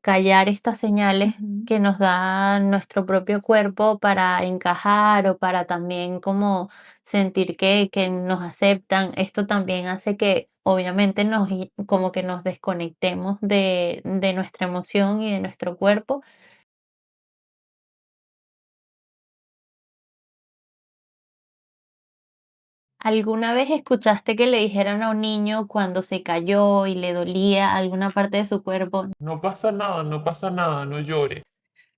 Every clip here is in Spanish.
callar estas señales Ujú. que nos da nuestro propio cuerpo para encajar o para también como sentir que nos aceptan. Esto también hace que obviamente como que nos desconectemos de nuestra emoción y de nuestro cuerpo. ¿Alguna vez escuchaste que le dijeran a un niño cuando se cayó y le dolía alguna parte de su cuerpo? No pasa nada, no pasa nada, no llores.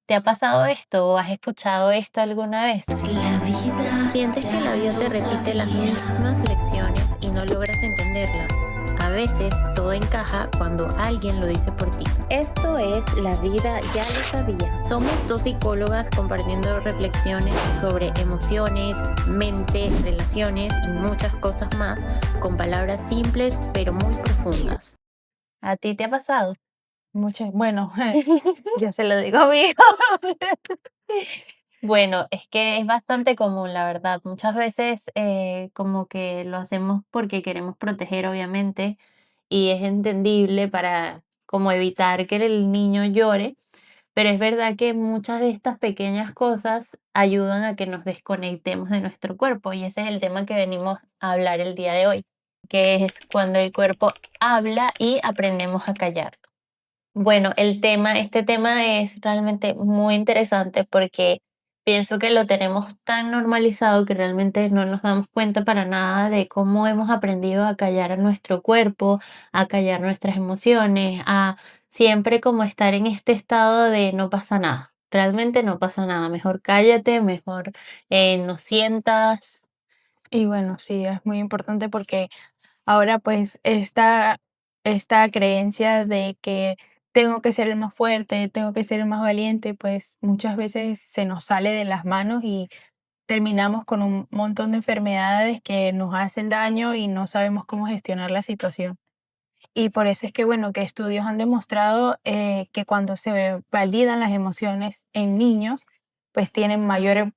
¿Te ha pasado esto o has escuchado esto alguna vez? La vida Sientes que la ya vida te lo repite las sabía. mismas lecciones y no logras entenderlas. A veces todo encaja cuando alguien lo dice por ti. Esto es La vida ya lo sabía. Somos dos psicólogas compartiendo reflexiones sobre emociones, mente, relaciones y muchas cosas más con palabras simples pero muy profundas. ¿A ti te ha pasado? Muchas, bueno, yo se lo digo a mi hijo. Bueno, es que es bastante común, la verdad. Muchas veces como que lo hacemos porque queremos proteger, obviamente, y es entendible para como evitar que el niño llore, pero es verdad que muchas de estas pequeñas cosas ayudan a que nos desconectemos de nuestro cuerpo y ese es el tema que venimos a hablar el día de hoy, que es cuando el cuerpo habla y aprendemos a callar. Bueno, este tema es realmente muy interesante porque pienso que lo tenemos tan normalizado que realmente no nos damos cuenta para nada de cómo hemos aprendido a callar a nuestro cuerpo, a callar nuestras emociones, a siempre como estar en este estado de no pasa nada. Realmente no pasa nada. Mejor cállate, mejor no sientas. Y bueno, sí, es muy importante porque ahora pues esta creencia de que tengo que ser el más fuerte, tengo que ser el más valiente, pues muchas veces se nos sale de las manos y terminamos con un montón de enfermedades que nos hacen daño y no sabemos cómo gestionar la situación. Y por eso es que, bueno, que estudios han demostrado que cuando se validan las emociones en niños, pues tienen mayor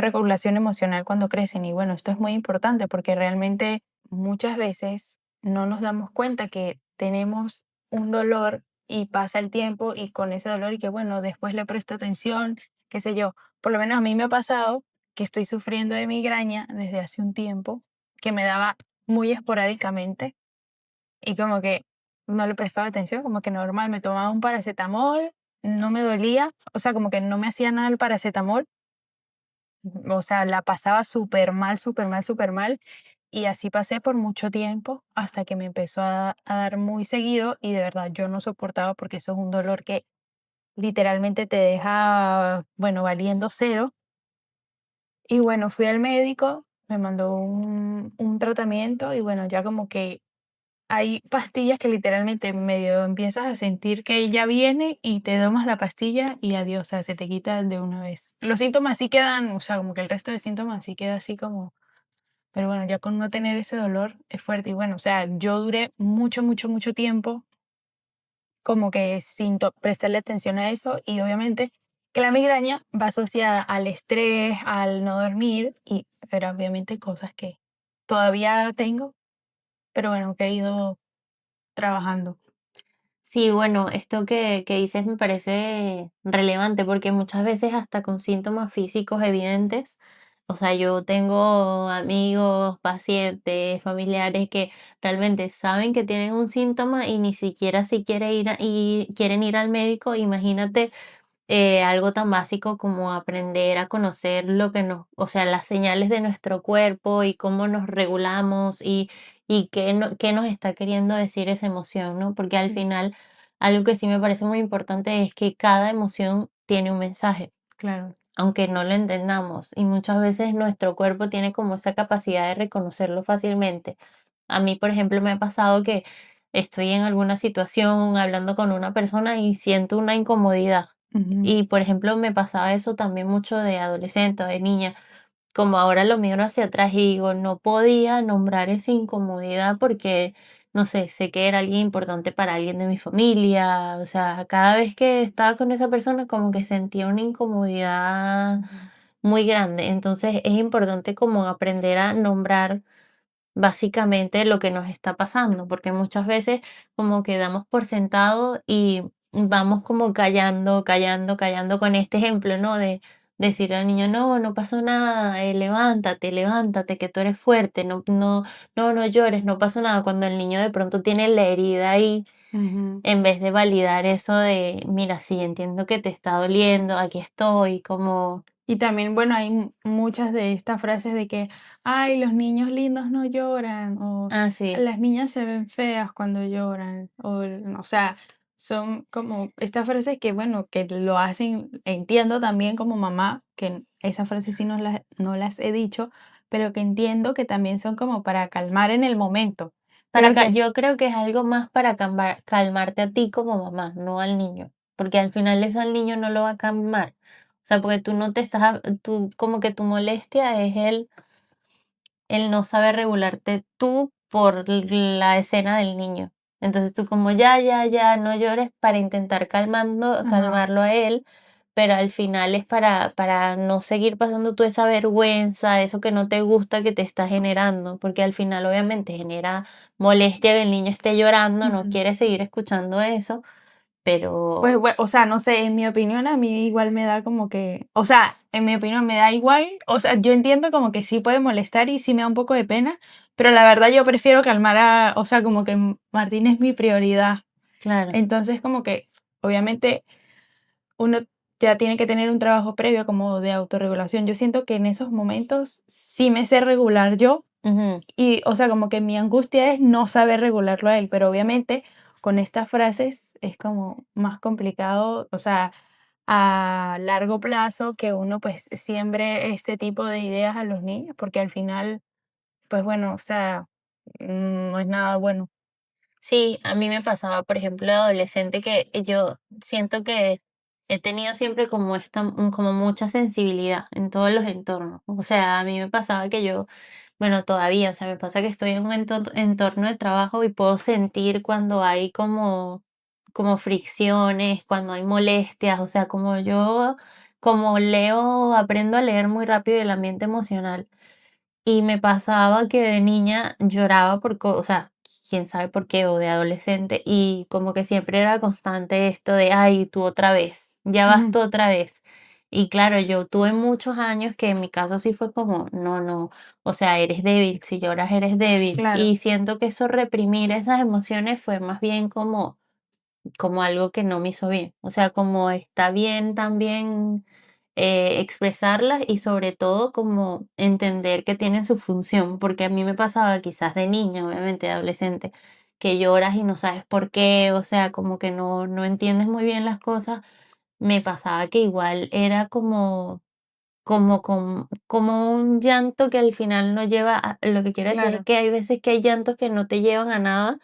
regulación emocional cuando crecen. Y bueno, esto es muy importante porque realmente muchas veces no nos damos cuenta que tenemos un dolor y pasa el tiempo y con ese dolor y que, bueno, después le presto atención, qué sé yo. Por lo menos a mí me ha pasado que estoy sufriendo de migraña desde hace un tiempo, que me daba muy esporádicamente y como que no le prestaba atención, como que normal, me tomaba un paracetamol, no me dolía, o sea, como que no me hacía nada el paracetamol, o sea, la pasaba súper mal, súper mal, súper mal. Y así pasé por mucho tiempo hasta que me empezó a dar muy seguido y de verdad yo no soportaba porque eso es un dolor que literalmente te deja, bueno, valiendo cero. Y bueno, fui al médico, me mandó un tratamiento y bueno, ya como que hay pastillas que literalmente medio empiezas a sentir que ya viene y te tomas la pastilla y adiós, o sea, se te quita de una vez. Los síntomas sí quedan, o sea, como que el resto de síntomas sí queda así como, pero bueno, ya con no tener ese dolor es fuerte. Y bueno, o sea, yo duré mucho, mucho, mucho tiempo como que sin prestarle atención a eso y obviamente que la migraña va asociada al estrés, al no dormir y, pero obviamente cosas que todavía tengo, pero bueno, que he ido trabajando. Sí, bueno, esto que dices me parece relevante porque muchas veces hasta con síntomas físicos evidentes, o sea, yo tengo amigos, pacientes, familiares que realmente saben que tienen un síntoma y ni siquiera si quieren ir al médico. Imagínate algo tan básico como aprender a conocer lo que o sea, las señales de nuestro cuerpo y cómo nos regulamos y qué nos está queriendo decir esa emoción, ¿no? Porque al Sí, final, algo que sí me parece muy importante es que cada emoción tiene un mensaje, claro. aunque no lo entendamos. Y muchas veces nuestro cuerpo tiene como esa capacidad de reconocerlo fácilmente. A mí, por ejemplo, me ha pasado que estoy en alguna situación hablando con una persona y siento una incomodidad. Ujú. Y, por ejemplo, me pasaba eso también mucho de adolescente o de niña. Como ahora lo miro hacia atrás y digo, no podía nombrar esa incomodidad porque, no sé, sé que era alguien importante para alguien de mi familia. O sea, cada vez que estaba con esa persona como que sentía una incomodidad Ujú. muy grande. Entonces es importante como aprender a nombrar básicamente lo que nos está pasando, porque muchas veces como que damos por sentado vamos como callando, callando, callando con este ejemplo, ¿no? De decir al niño, no, no pasó nada, levántate, levántate, que tú eres fuerte, no, no, no, no llores, no pasó nada. Cuando el niño de pronto tiene la herida ahí, Ujú. en vez de validar eso de, mira, sí, entiendo que te está doliendo, aquí estoy, como, Y también, bueno, hay muchas de estas frases de que, ay, los niños lindos no lloran, o ah, sí, las niñas se ven feas cuando lloran, o sea, son como estas frases que, bueno, que lo hacen, entiendo también como mamá, que esas frases sí no las he dicho, pero que entiendo que también son como para calmar en el momento, pero que yo creo que es algo más para calmarte a ti como mamá, no al niño, porque al final eso al niño no lo va a calmar. O sea, porque tú no te estás, tú como que tu molestia es el no saber regularte tú por la escena del niño. Entonces tú como ya, ya, ya, no llores para intentar ajá, calmarlo a él, pero al final es para no seguir pasando tú esa vergüenza, eso que no te gusta que te está generando, porque al final obviamente genera molestia que el niño esté llorando, no ujú. quiere seguir escuchando eso, Pues, pero o sea, no sé, en mi opinión a mí igual me da como que, o sea, en mi opinión me da igual, o sea, yo entiendo como que sí puede molestar y sí me da un poco de pena, pero la verdad yo prefiero calmar a, o sea, como que Martín es mi prioridad. claro, Entonces, como que obviamente uno ya tiene que tener un trabajo previo como de autorregulación. Yo siento que en esos momentos sí me sé regular yo ujú, y, o sea, como que mi angustia es no saber regularlo a él, pero obviamente con estas frases es como más complicado, o sea, a largo plazo que uno pues siembre este tipo de ideas a los niños, porque al final, pues bueno, o sea, no es nada bueno. sí, a mí me pasaba, por ejemplo, de adolescente que yo siento que he tenido siempre como como mucha sensibilidad en todos los entornos. O sea, a mí me pasaba que yo, bueno, todavía, o sea, me pasa que estoy en un entorno de trabajo y puedo sentir cuando hay como fricciones, cuando hay molestias, o sea, como leo, aprendo a leer muy rápido el ambiente emocional. Y me pasaba que de niña lloraba o sea, quién sabe por qué, o de adolescente, y como que siempre era constante esto de, ay, tú otra vez, ya vas Ujú, tú otra vez. Y claro, yo tuve muchos años que en mi caso sí fue como, no, no, o sea, eres débil, si lloras eres débil. claro, Y siento que eso reprimir esas emociones fue más bien como algo que no me hizo bien. O sea, como está bien también expresarlas y sobre todo como entender que tienen su función, porque a mí me pasaba quizás de niña, obviamente de adolescente, que lloras y no sabes por qué, o sea, como que no entiendes muy bien las cosas. Me pasaba que igual era como un llanto que al final no lleva lo que quiero decir es claro, que hay veces que hay llantos que no te llevan a nada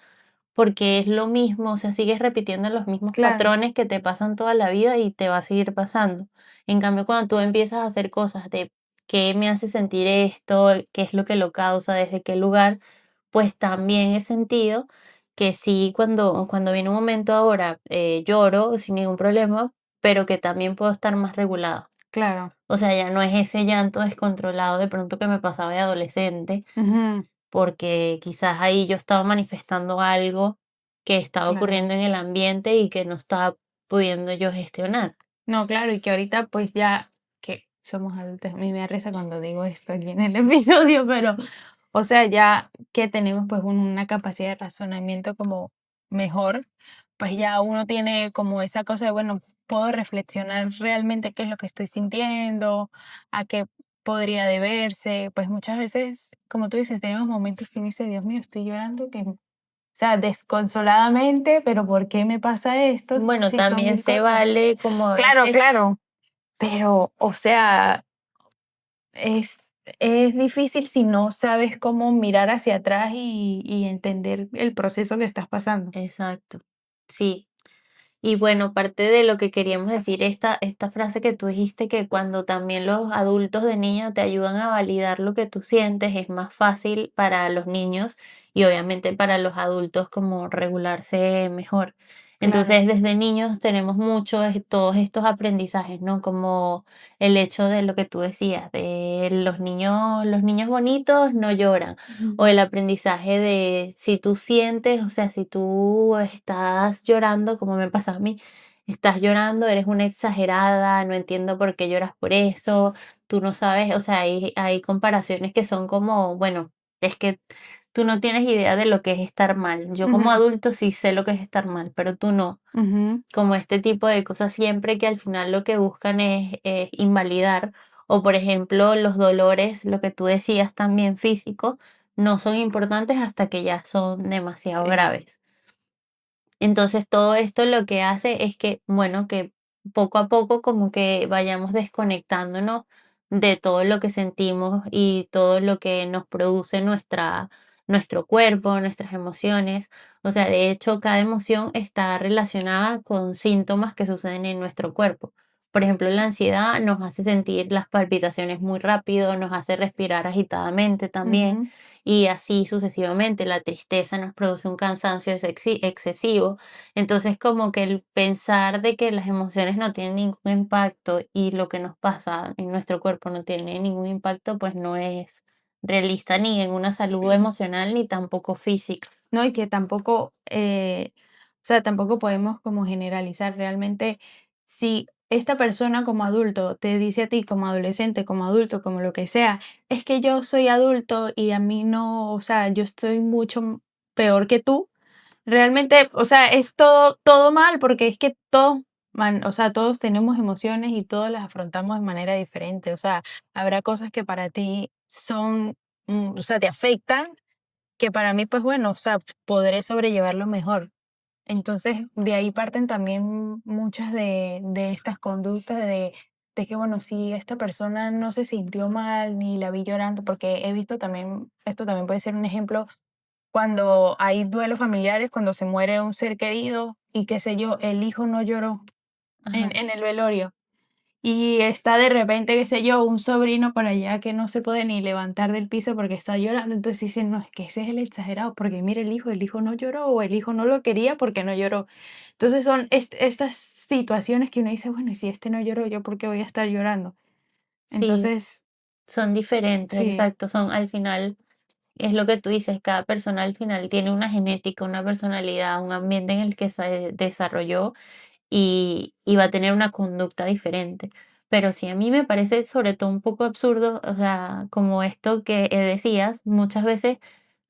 porque es lo mismo, o sea, sigues repitiendo los mismos claro, patrones que te pasan toda la vida y te va a seguir pasando. En cambio, cuando tú empiezas a hacer cosas de qué me hace sentir esto, qué es lo que lo causa, desde qué lugar, pues también he sentido que sí, cuando viene un momento ahora, lloro sin ningún problema, pero que también puedo estar más regulada. claro. O sea, ya no es ese llanto descontrolado de pronto que me pasaba de adolescente, Ujú, porque quizás ahí yo estaba manifestando algo que estaba claro. ocurriendo en el ambiente y que no estaba pudiendo yo gestionar. No, claro, y que ahorita pues ya que somos adultos, a mí me da risa cuando digo esto aquí en el episodio, pero o sea, ya que tenemos pues una capacidad de razonamiento como mejor, pues ya uno tiene como esa cosa de, bueno, puedo reflexionar realmente qué es lo que estoy sintiendo, a qué podría deberse, pues muchas veces, como tú dices, tenemos momentos que uno dice, Dios mío, estoy llorando, que, o sea, desconsoladamente, pero ¿por qué me pasa esto? Bueno, Si son también mil se cosas. vale como a Claro, veces, claro, pero, o sea, es, es difícil si no sabes cómo mirar hacia atrás y entender el proceso que estás pasando. exacto, sí. Y bueno, parte de lo que queríamos decir, esta frase que tú dijiste, que cuando también los adultos de niño te ayudan a validar lo que tú sientes, es más fácil para los niños y obviamente para los adultos como regularse mejor. Claro. Entonces, desde niños tenemos mucho todos estos aprendizajes, ¿no? Como el hecho de lo que tú decías, de los niños bonitos no lloran, Ujú. o el aprendizaje de si tú sientes, o sea, si tú estás llorando, como me pasa a mí, estás llorando, eres una exagerada, no entiendo por qué lloras por eso, tú no sabes, o sea, hay comparaciones que son como, bueno, es que tú no tienes idea de lo que es estar mal. Yo como Ujú, adulto sí sé lo que es estar mal, pero tú no. ujú. Como este tipo de cosas siempre que al final lo que buscan es invalidar. O por ejemplo, los dolores, lo que tú decías también físico, no son importantes hasta que ya son demasiado Sí. graves. Entonces, todo esto lo que hace es que, bueno, que poco a poco como que vayamos desconectándonos de todo lo que sentimos y todo lo que nos produce nuestro cuerpo, nuestras emociones. O sea, de hecho, cada emoción está relacionada con síntomas que suceden en nuestro cuerpo. Por ejemplo, la ansiedad nos hace sentir las palpitaciones muy rápido, nos hace respirar agitadamente también Ujú. y así sucesivamente. La tristeza nos produce un cansancio excesivo. Entonces, como que el pensar de que las emociones no tienen ningún impacto y lo que nos pasa en nuestro cuerpo no tiene ningún impacto, pues no es realista ni en una salud emocional ni tampoco física. No, y que tampoco, o sea, tampoco podemos como generalizar realmente si esta persona como adulto te dice a ti como adolescente, como adulto, como lo que sea, es que yo soy adulto y a mí no, o sea, yo estoy mucho peor que tú. Realmente, o sea, es todo mal porque es que todos, o sea, todos tenemos emociones y todos las afrontamos de manera diferente. O sea, habrá cosas que para ti son, o sea, te afectan que para mí, pues bueno, o sea, podré sobrellevarlo mejor. Entonces, de ahí parten también muchas de estas conductas de que, bueno, si esta persona no se sintió mal ni la vi llorando, porque he visto también, esto también puede ser un ejemplo, cuando hay duelos familiares, cuando se muere un ser querido y qué sé yo, el hijo no lloró Ajá. en el velorio. Y está de repente, qué sé yo, un sobrino por allá que no se puede ni levantar del piso porque está llorando. Entonces dicen, no, es que ese es el exagerado, porque mira el hijo no lloró o el hijo no lo quería porque no lloró. Entonces son estas situaciones que uno dice, bueno, y si este no lloró, ¿yo por qué voy a estar llorando? Sí, Entonces, son diferentes, sí, exacto. Son al final, es lo que tú dices, cada persona al final tiene una genética, una personalidad, un ambiente en el que se desarrolló y va a tener una conducta diferente. Pero sí, a mí me parece sobre todo un poco absurdo, o sea, como esto que decías, muchas veces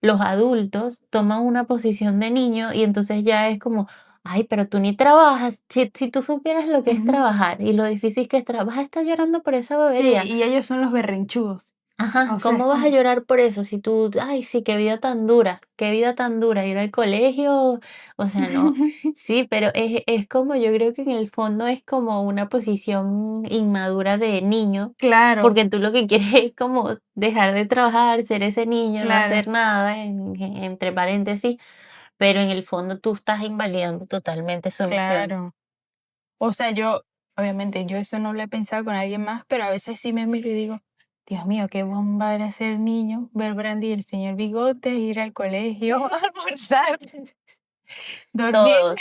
los adultos toman una posición de niño y entonces ya es como, ay, pero tú ni trabajas, si tú supieras lo que es ujú, trabajar y lo difícil que es trabajar, vas a estar llorando por esa sí, bobería. y ellos son los berrinchudos. Ajá, O sea, es ¿cómo vas a como, llorar por eso? Si tú, ay, sí, qué vida tan dura, ir al colegio, o sea, no, sí, pero es como, yo creo que en el fondo es como una posición inmadura de niño, claro, porque tú lo que quieres es como dejar de trabajar, ser ese niño, no claro, hacer nada, entre paréntesis, pero en el fondo tú estás invalidando totalmente su emoción. claro. O sea, yo, obviamente, yo eso no lo he pensado con alguien más, pero a veces sí me miro y digo, Dios mío, qué bomba era ser niño, ver Brandy y el señor Bigote, ir al colegio, almorzar, dormir. Todos.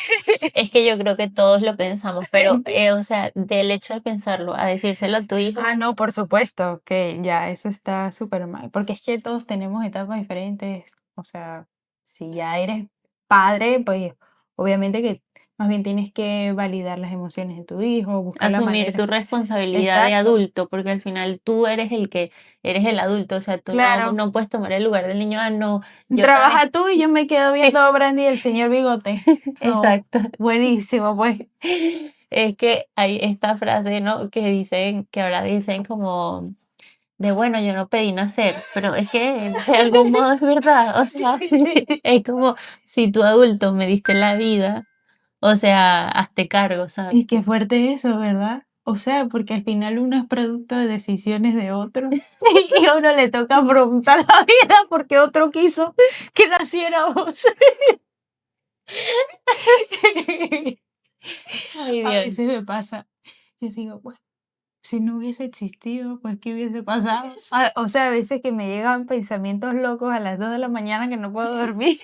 Es que yo creo que todos lo pensamos, pero, o sea, del hecho de pensarlo a decírselo a tu hijo, Ah, no, por supuesto que ya eso está súper mal, porque es que todos tenemos etapas diferentes. O sea, si ya eres padre, pues obviamente que más bien tienes que validar las emociones de tu hijo, buscar la asumir manera. tu responsabilidad de Exacto, adulto, porque al final tú eres el que eres el adulto, o sea, tú claro. no puedes tomar el lugar del niño, ah, no, yo también. Trabaja tú y yo me quedo viendo Sí, a Brandy y el señor Bigote. No, exacto. buenísimo, pues. Es que hay esta frase, ¿no? Que dicen, que ahora dicen como de bueno, yo no pedí nacer, pero es que de algún modo es verdad, o Sí, sea, sí. es como si tu adulto me diste la vida, o sea, hazte cargo, ¿sabes? Y qué fuerte eso, ¿verdad? O sea, porque al final uno es producto de decisiones de otros y a uno le toca afrontar la vida porque otro quiso que naciéramos. Ay, A Dios. veces me pasa. Yo digo, bueno, si no hubiese existido, pues ¿qué hubiese pasado? O sea, a veces que me llegan pensamientos locos a las 2 de la mañana que no puedo dormir.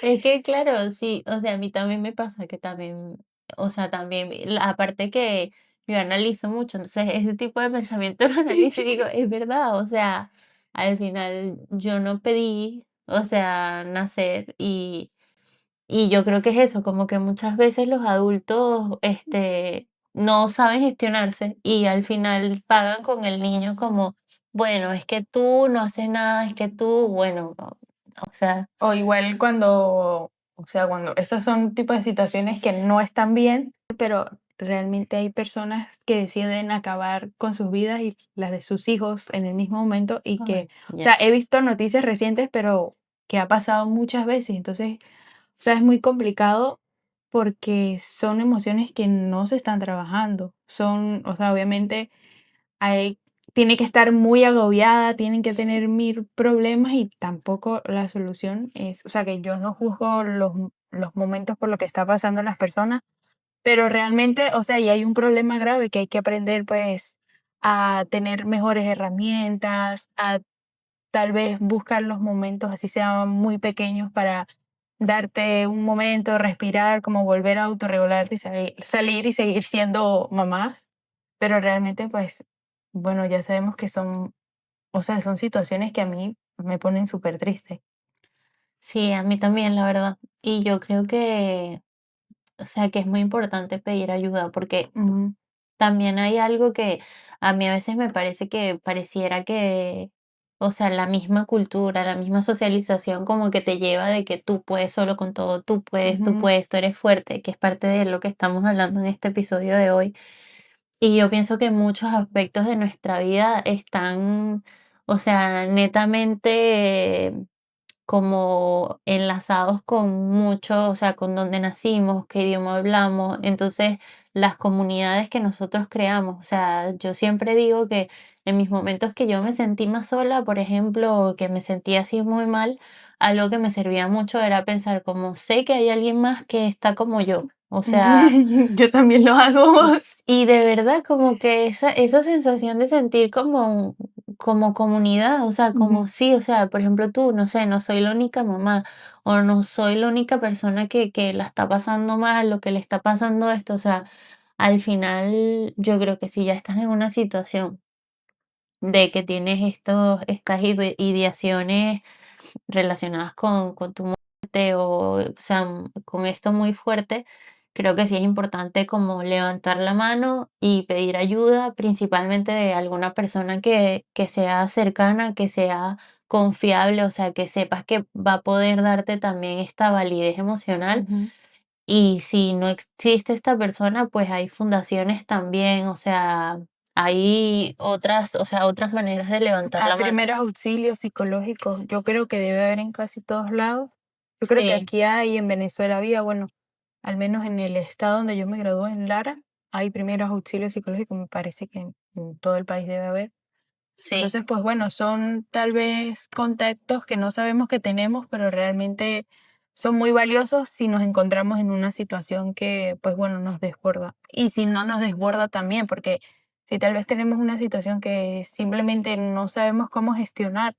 Es que claro, sí, o sea, a mí también me pasa que también, o sea, también, aparte que yo analizo mucho, entonces ese tipo de pensamiento lo analizo y digo, es verdad, o sea, al final yo no pedí, o sea, nacer y yo creo que es eso, como que muchas veces los adultos, no saben gestionarse y al final pagan con el niño como, bueno, es que tú no haces nada, es que tú, bueno, o sea, O igual cuando, o sea, cuando estos son tipos de situaciones que no están bien, pero realmente hay personas que deciden acabar con sus vidas y las de sus hijos en el mismo momento y que, ay, o ya. sea, he visto noticias recientes, pero que ha pasado muchas veces. Entonces, o sea, es muy complicado porque son emociones que no se están trabajando. Son, o sea, obviamente hay, tiene que estar muy agobiada, tienen que tener mil problemas y tampoco la solución es, o sea, que yo no juzgo los momentos por lo que está pasando las personas, pero realmente, o sea, y hay un problema grave que hay que aprender pues a tener mejores herramientas, a tal vez buscar los momentos, así sean muy pequeños, para darte un momento, respirar, como volver a autorregularte y salir y seguir siendo mamás. Pero realmente, pues, bueno, ya sabemos que son, o sea, son situaciones que a mí me ponen súper triste. Sí, a mí también, la verdad. Y yo creo que, o sea, que es muy importante pedir ayuda porque Ujú, también hay algo que a mí a veces me parece que pareciera que, o sea, la misma cultura, la misma socialización como que te lleva de que tú puedes solo con todo, ujú, tú eres fuerte, que es parte de lo que estamos hablando en este episodio de hoy. Y yo pienso que muchos aspectos de nuestra vida están, o sea, netamente como enlazados con mucho, o sea, con dónde nacimos, qué idioma hablamos, entonces las comunidades que nosotros creamos, o sea, yo siempre digo que en mis momentos que yo me sentí más sola, por ejemplo, o que me sentía así muy mal, algo que me servía mucho era pensar como sé que hay alguien más que está como yo, o sea, Yo también lo hago. y de verdad, como que esa sensación de sentir como comunidad, o sea, Ujú, como sí, o sea, por ejemplo, tú, no sé, no soy la única mamá o no soy la única persona que la está pasando mal o que le está pasando esto, o sea, al final yo creo que si ya estás en una situación de que tienes estas ideaciones relacionadas con tu muerte o sea, con esto muy fuerte, creo que sí es importante como levantar la mano y pedir ayuda, principalmente de alguna persona que sea cercana, que sea confiable, o sea, que sepas que va a poder darte también esta validez emocional. ujú. Y si no existe esta persona, pues hay fundaciones también, o sea, hay otras, o sea, otras maneras de levantar A la mano. primeros auxilios psicológicos, yo creo que debe haber en casi todos lados. Yo creo que Sí, aquí hay, en Venezuela había, bueno, al menos en el estado donde yo me gradué, en Lara, hay primeros auxilios psicológicos, me parece que en todo el país debe haber. sí. Entonces, pues bueno, son tal vez contactos que no sabemos que tenemos, pero realmente son muy valiosos si nos encontramos en una situación que, pues bueno, nos desborda. Y si no nos desborda también, porque si tal vez tenemos una situación que simplemente no sabemos cómo gestionar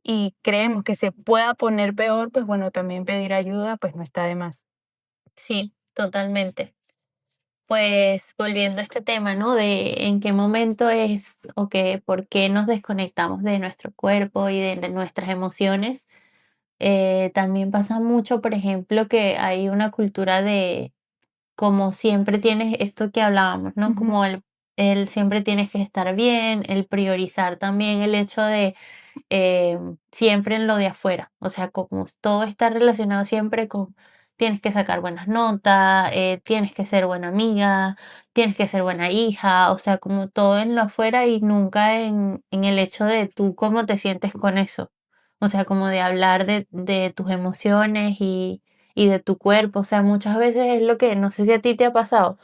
y creemos que se pueda poner peor, pues bueno, también pedir ayuda, pues no está de más. Sí, totalmente. Pues volviendo a este tema, ¿no? De en qué momento es o qué, por qué nos desconectamos de nuestro cuerpo y de nuestras emociones. También pasa mucho, por ejemplo, que hay una cultura de como siempre tienes esto que hablábamos, ¿no? Ujú, Como el siempre tienes que estar bien, el priorizar también el hecho de siempre en lo de afuera. O sea, como todo está relacionado siempre con tienes que sacar buenas notas, tienes que ser buena amiga, tienes que ser buena hija, o sea, como todo en lo afuera y nunca en el hecho de tú cómo te sientes con eso. O sea, como de hablar de tus emociones y de tu cuerpo. O sea, muchas veces es lo que, no sé si a ti te ha pasado,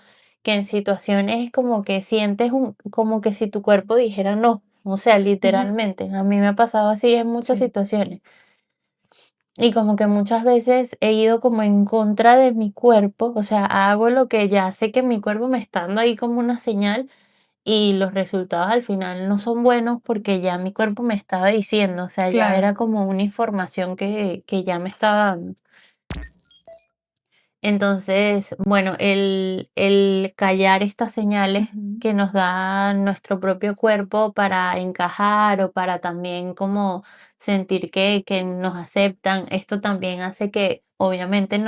que en situaciones como que sientes como que si tu cuerpo dijera no. O sea, ujú, literalmente, a mí me ha pasado así en muchas sí. situaciones. Y como que muchas veces he ido como en contra de mi cuerpo, o sea, hago lo que ya sé que mi cuerpo me está dando ahí como una señal y los resultados al final no son buenos porque ya mi cuerpo me estaba diciendo, o sea, ya Claro. era como una información que ya me estaba dando. Entonces, bueno, el callar estas señales Ujú. que nos da nuestro propio cuerpo para encajar o para también como sentir que nos aceptan, esto también hace que obviamente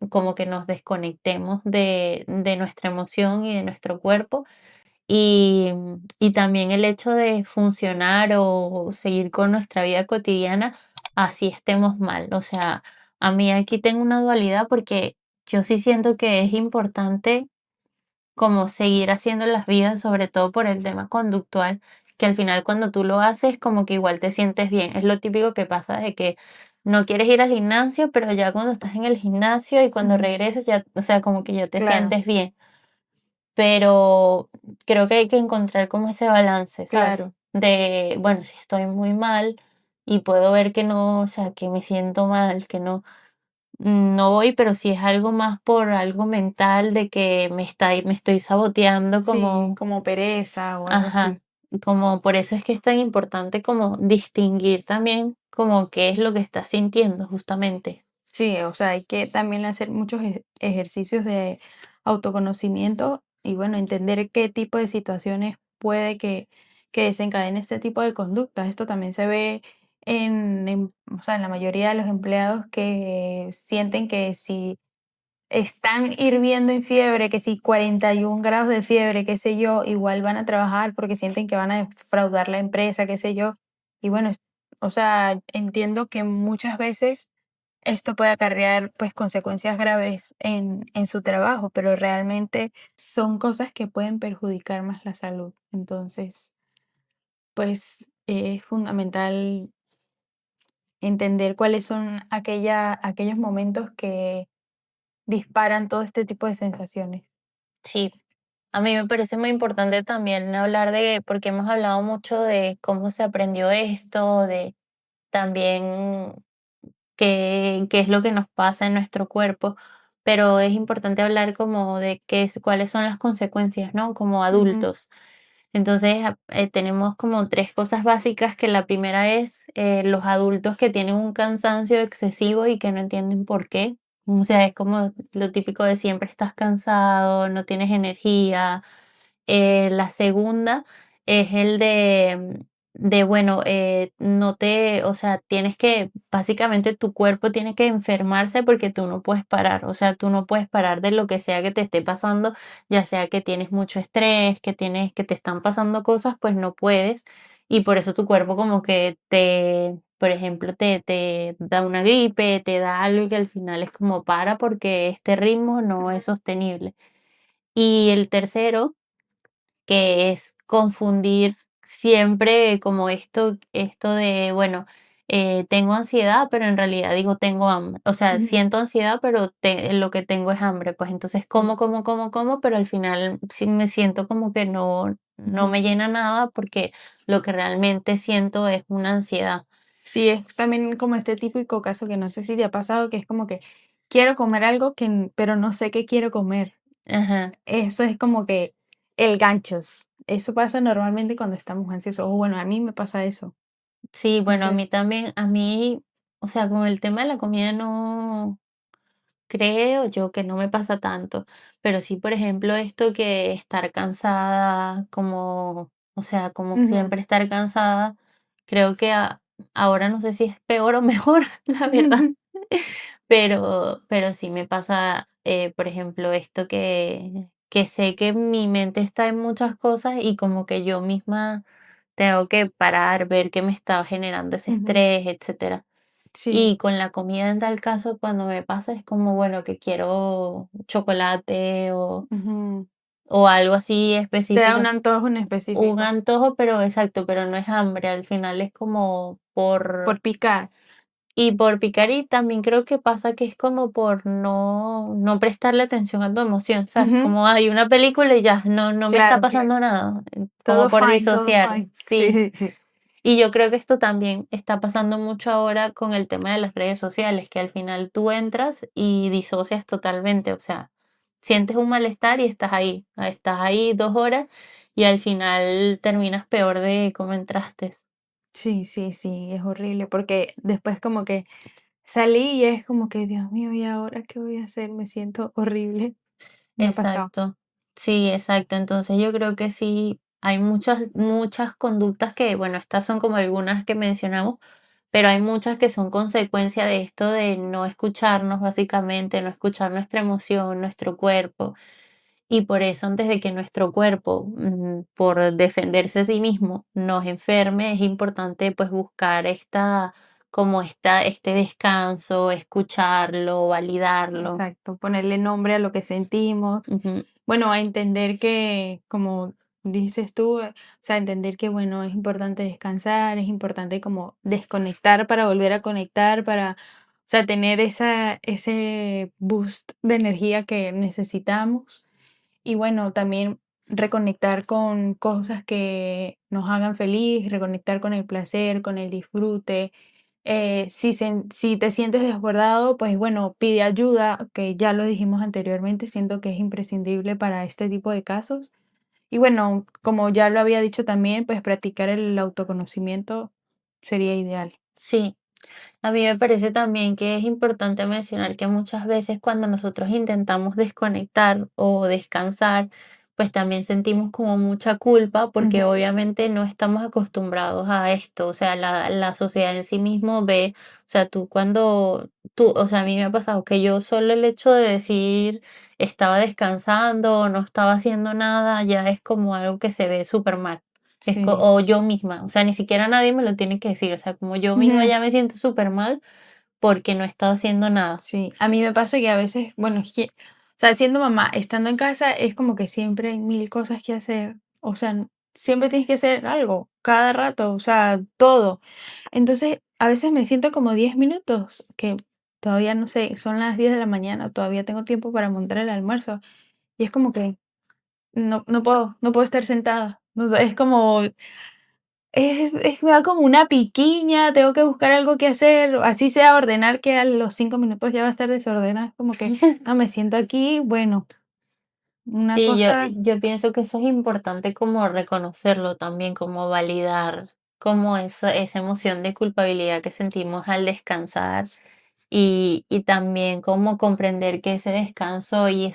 como que nos desconectemos de nuestra emoción y de nuestro cuerpo y también el hecho de funcionar o seguir con nuestra vida cotidiana, así estemos mal. O sea, a mí aquí tengo una dualidad porque yo sí siento que es importante como seguir haciendo las vidas, sobre todo por el tema conductual, que al final cuando tú lo haces como que igual te sientes bien. Es lo típico que pasa de que no quieres ir al gimnasio, pero ya cuando estás en el gimnasio y cuando Ujú. regresas ya, o sea, como que ya te Claro, sientes bien, pero creo que hay que encontrar como ese balance, ¿sabes? claro. De, bueno, si estoy muy mal y puedo ver que no, o sea, que me siento mal, que no, no voy, pero si es algo más por algo mental de que me estoy saboteando Sí, como, como pereza o algo ajá, así. como por eso es que es tan importante como distinguir también como qué es lo que estás sintiendo justamente. Sí, o sea, hay que también hacer muchos ejercicios de autoconocimiento y bueno, entender qué tipo de situaciones puede que desencadene este tipo de conducta. Esto también se ve o sea, en la mayoría de los empleados que sienten que si están hirviendo en fiebre, que si 41 grados de fiebre, qué sé yo, igual van a trabajar porque sienten que van a defraudar la empresa, qué sé yo. Y bueno, o sea, entiendo que muchas veces esto puede acarrear pues consecuencias graves en su trabajo, pero realmente son cosas que pueden perjudicar más la salud. Entonces, pues es fundamental entender cuáles son aquellos momentos que disparan todo este tipo de sensaciones. Sí, a mí me parece muy importante también hablar de, porque hemos hablado mucho de cómo se aprendió esto, de también qué es lo que nos pasa en nuestro cuerpo, pero es importante hablar como de cuáles son las consecuencias, ¿no? Como Ujú, adultos. Entonces, tenemos como tres cosas básicas, que la primera es los adultos que tienen un cansancio excesivo y que no entienden por qué. O sea, es como lo típico de siempre estás cansado, no tienes energía. La segunda es el bueno, no te, o sea, tienes que, básicamente tu cuerpo tiene que enfermarse porque tú no puedes parar, o sea, tú no puedes parar de lo que sea que te esté pasando, ya sea que tienes mucho estrés, que te están pasando cosas, pues no puedes y por eso tu cuerpo como que por ejemplo, te da una gripe, te da algo y que al final es como para porque este ritmo no es sostenible. Y el tercero que es confundir siempre como esto de, bueno, tengo ansiedad, pero en realidad digo tengo hambre. O sea, ujú, siento ansiedad, pero lo que tengo es hambre. Pues entonces como, pero al final sí me siento como que no ujú. me llena nada porque lo que realmente siento es una ansiedad. Sí, es también como este típico caso que no sé si te ha pasado, que es como que quiero comer algo pero no sé qué quiero comer. Ajá. Eso es como que el ganchos. Eso pasa normalmente cuando estamos ansiosos. O bueno, a mí me pasa eso. Sí, bueno, a Entonces, mí también, o sea, con el tema de la comida no. Creo yo que no me pasa tanto, pero sí, por ejemplo, esto que estar cansada, como, o sea, como ujú. siempre estar cansada, creo que ahora no sé si es peor o mejor, la verdad, pero sí me pasa, por ejemplo, esto que sé que mi mente está en muchas cosas y como que yo misma tengo que parar, ver qué me está generando ese Ujú. estrés, etcétera. Sí. Y con la comida en tal caso, cuando me pasa es como, bueno, que quiero chocolate Ujú. o algo así Te da un específico, antojo en un específico. antojo, pero exacto, pero no es hambre, al final es como Por picar. y por picar y también creo que pasa que es como por no prestarle atención a tu emoción, ¿sabes? Ujú. Como hay una película y ya, no me está Claro, pasando nada, como todo por fine, todo disociar, fine. Sí, sí. sí, sí. Y yo creo que esto también está pasando mucho ahora con el tema de las redes sociales, que al final tú entras y disocias totalmente, o sea, sientes un malestar y estás ahí 2 horas y al final terminas peor de cómo entraste. Sí, sí, sí, es horrible porque después como que salí y es como que, Dios mío, ¿y ahora qué voy a hacer? Me siento horrible. Me ha pasado. Exacto, sí, exacto. Entonces yo creo que sí, hay muchas conductas que, bueno, estas son como algunas que mencionamos, pero hay muchas que son consecuencia de esto de no escucharnos básicamente, no escuchar nuestra emoción, nuestro cuerpo. Y por eso antes de que nuestro cuerpo, por defenderse a sí mismo, nos enferme, es importante pues buscar este descanso, escucharlo, validarlo. Exacto, ponerle nombre a lo que sentimos. Ujú. Bueno, a entender que, como dices tú, o sea, entender que, bueno, es importante descansar, es importante como desconectar para volver a conectar, para, o sea, tener ese boost de energía que necesitamos. Y bueno, también reconectar con cosas que nos hagan feliz, reconectar con el placer, con el disfrute. Si te sientes desbordado, pues bueno, pide ayuda, que ya lo dijimos anteriormente, siento que es imprescindible para este tipo de casos. Y bueno, como ya lo había dicho también, pues practicar el autoconocimiento sería ideal. Sí. A mí me parece también que es importante mencionar que muchas veces cuando nosotros intentamos desconectar o descansar, pues también sentimos como mucha culpa Ujú, porque obviamente no estamos acostumbrados a esto. O sea, la sociedad en sí mismo ve, o sea, o sea, a mí me ha pasado que yo solo el hecho de decir estaba descansando o no estaba haciendo nada, ya es como algo que se ve súper mal. sí. O yo misma, o sea, ni siquiera nadie me lo tiene que decir, o sea, como yo misma Ujú, ya me siento súper mal porque no he estado haciendo nada. sí, a mí me pasa que a veces, bueno, es que, o sea, siendo mamá, estando en casa, es como que siempre hay mil cosas que hacer. O sea, siempre tienes que hacer algo, cada rato, o sea, todo. Entonces, a veces me siento como 10 minutos, que todavía no sé, son las 10 de la mañana, todavía tengo tiempo para montar el almuerzo. Y es como que no puedo estar sentada. No sé, es como, me da como una piquiña, tengo que buscar algo que hacer, así sea ordenar, que a los 5 minutos ya va a estar desordenado. Es como que, no, me siento aquí, bueno, una Sí, cosa, yo pienso que eso es importante como reconocerlo también, como validar como esa emoción de culpabilidad que sentimos al descansar y también como comprender que ese descanso y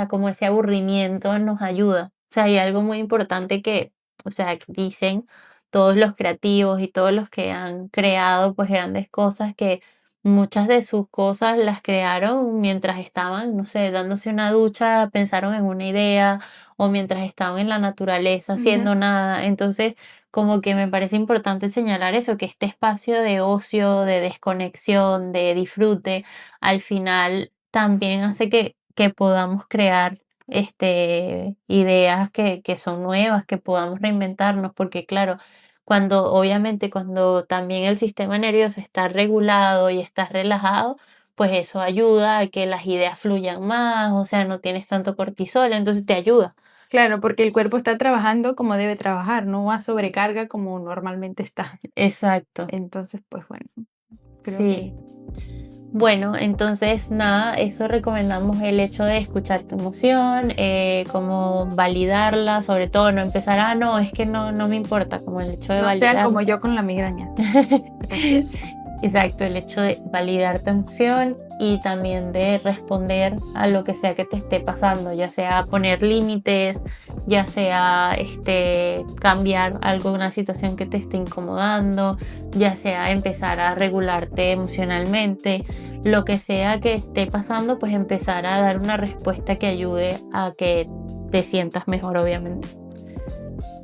como ese aburrimiento nos ayuda. O sea, hay algo muy importante que, o sea, que dicen todos los creativos y todos los que han creado pues grandes cosas que muchas de sus cosas las crearon mientras estaban, no sé, dándose una ducha, pensaron en una idea o mientras estaban en la naturaleza ujú, haciendo nada. Entonces, como que me parece importante señalar eso, que este espacio de ocio, de desconexión, de disfrute, al final también hace que podamos crear ideas que son nuevas, que podamos reinventarnos, porque claro, obviamente cuando también el sistema nervioso está regulado y estás relajado, pues eso ayuda a que las ideas fluyan más, o sea, no tienes tanto cortisol, entonces te ayuda. claro, porque el cuerpo está trabajando como debe trabajar, no a sobrecarga como normalmente está. Exacto, Entonces, pues bueno, creo sí. que Bueno, entonces nada, eso recomendamos el hecho de escuchar tu emoción, como validarla, sobre todo no empezar, no, es que no me importa, como el hecho de no sean como validarla. yo con la migraña. Gracias. Exacto, el hecho de validar tu emoción y también de responder a lo que sea que te esté pasando, ya sea poner límites, ya sea cambiar algo, una situación que te esté incomodando, ya sea empezar a regularte emocionalmente, lo que sea que esté pasando, pues empezar a dar una respuesta que ayude a que te sientas mejor, obviamente.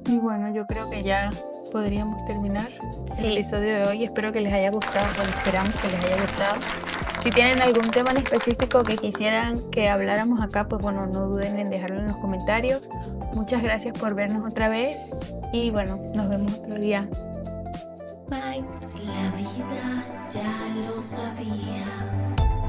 Y bueno, yo creo que ya podríamos terminar el Sí. episodio de hoy. Espero que les haya gustado, bueno, esperamos que les haya gustado. Si tienen algún tema en específico que quisieran que habláramos acá, pues bueno, no duden en dejarlo en los comentarios. Muchas gracias por vernos otra vez y bueno, nos vemos otro día. Bye. La vida ya lo sabía.